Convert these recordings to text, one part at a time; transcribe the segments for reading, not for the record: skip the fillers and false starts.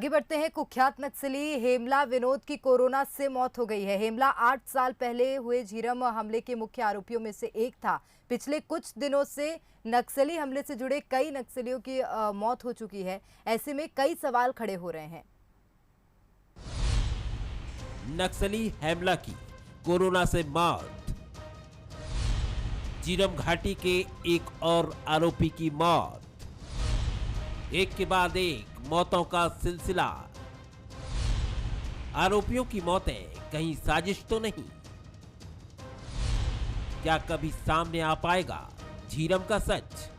आगे बढ़ते हैं। कुख्यात नक्सली हेमला विनोद की कोरोना से मौत हो गई है। हेमला 8 साल पहले हुए झीरम हमले के मुख्य आरोपियों में से एक था। पिछले कुछ दिनों से नक्सली हमले से जुड़े कई नक्सलियों की मौत हो चुकी है। ऐसे में कई सवाल खड़े हो रहे हैं। नक्सली हेमला की कोरोना से मौत, झीरम घाटी के एक और आरोपी की मौत, एक के बाद एक मौतों का सिलसिला। आरोपियों की मौतें कहीं साजिश तो नहीं? क्या कभी सामने आ पाएगा झीरम का सच?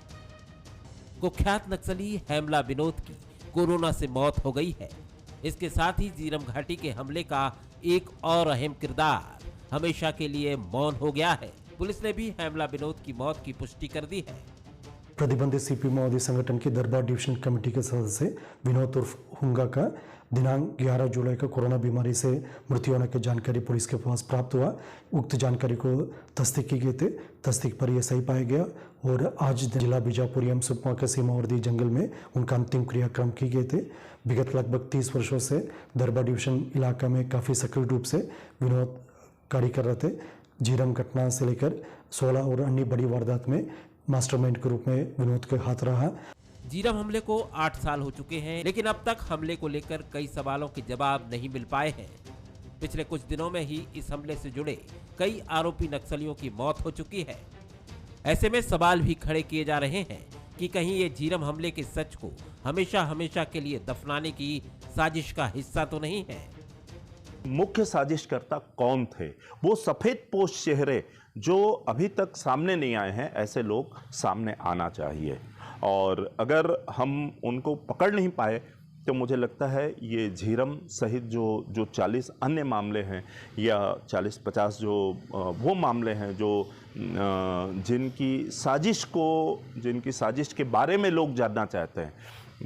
कुख्यात नक्सली हेमला विनोद की कोरोना से मौत हो गई है। इसके साथ ही झीरम घाटी के हमले का एक और अहम किरदार हमेशा के लिए मौन हो गया है। पुलिस ने भी हेमला विनोद की मौत की पुष्टि कर दी है। प्रतिबंधित सीपी माओवादी संगठन के दरबार डिवीजन कमेटी के सदस्य विनोद उर्फ हुंगा का दिनांक 11 जुलाई को कोरोना बीमारी से मृत्यु होने की जानकारी पुलिस के पास प्राप्त हुआ। उक्त जानकारी को तस्दीक की गई थी। तस्दीक पर यह सही पाया गया और आज जिला बीजापुर एवं सुकमा के सीमावर्ती जंगल में उनका अंतिम क्रियाक्रम की गए थे। विगत लगभग 30 वर्षों से दरबार डिवीजन इलाका में काफ़ी सक्रिय रूप से विनोद कार्य कर रहे थे। झीरम घटना से लेकर 16 और अन्य बड़ी वारदात में मास्टरमाइंड के रूप में विनोद के हाथ रहा। झीरम हमले को 8 साल हो चुके हैं, लेकिन अब तक हमले को लेकर कई सवालों के जवाब नहीं मिल पाए हैं। पिछले कुछ दिनों में ही इस हमले से जुड़े कई आरोपी नक्सलियों की मौत हो चुकी है। ऐसे में सवाल भी खड़े किए जा रहे हैं कि कहीं ये झीरम हमले के सच को हमेशा हमेशा के लिए दफनाने की साजिश का हिस्सा तो नहीं है। मुख्य साजिशकर्ता कौन थे? वो सफेद पोश चेहरे जो अभी तक सामने नहीं आए हैं, ऐसे लोग सामने आना चाहिए। और अगर हम उनको पकड़ नहीं पाए तो मुझे लगता है ये झीरम सहित जो 40 अन्य मामले हैं या 40-50 जो वो मामले हैं जो जिनकी साजिश के बारे में लोग जानना चाहते हैं,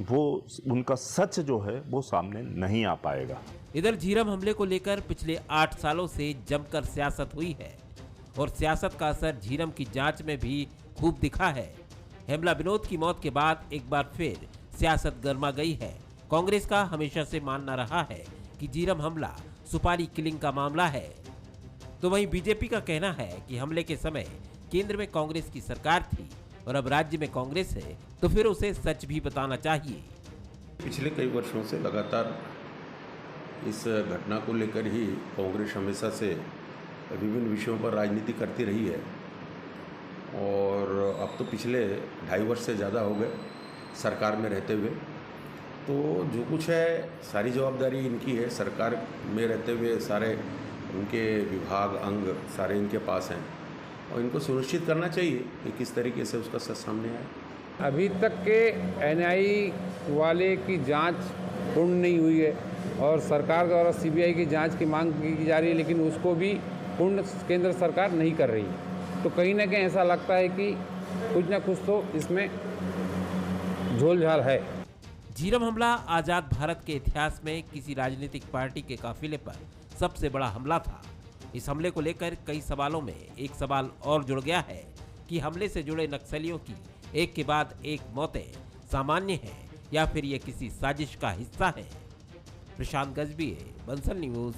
वो उनका सच जो है वो सामने नहीं आ पाएगा। इधर झीरम हमले को लेकर पिछले 8 सालों से जमकर सियासत हुई है और सियासत का असर झीरम की जांच में भी खूब दिखा है। हेमला विनोद की मौत के बाद एक बार फिर सियासत गर्मा गई है। कांग्रेस का हमेशा से मानना रहा है कि झीरम हमला सुपारी किलिंग का मामला है, तो वहीं बीजेपी का कहना है कि हमले के समय केंद्र में कांग्रेस की सरकार थी और अब राज्य में कांग्रेस है, तो फिर उसे सच भी बताना चाहिए। पिछले कई वर्षों से लगातार इस घटना को लेकर ही कांग्रेस हमेशा से विभिन्न विषयों पर राजनीति करती रही है और अब तो पिछले 2.5 वर्ष से ज़्यादा हो गए सरकार में रहते हुए। तो जो कुछ है सारी जवाबदारी इनकी है। सरकार में रहते हुए सारे उनके विभाग अंग सारे इनके पास हैं और इनको सुनिश्चित करना चाहिए कि किस तरीके से उसका सच सामने आए। अभी तक के एनआई वाले की जांच पूर्ण नहीं हुई है और सरकार द्वारा सीबीआई की जांच की मांग की जा रही है, लेकिन उसको भी पूर्ण केंद्र सरकार नहीं कर रही है। तो कहीं ना कहीं ऐसा लगता है कि कुछ ना कुछ तो इसमें झोल-झाल है। झीरम हमला आजाद भारत के इतिहास में किसी राजनीतिक पार्टी के काफिले पर सबसे बड़ा हमला था। इस हमले को लेकर कई सवालों में एक सवाल और जुड़ गया है कि हमले से जुड़े नक्सलियों की एक के बाद एक मौतें सामान्य हैं या फिर ये किसी साजिश का हिस्सा है। प्रशांत गजबी, बंसल न्यूज़।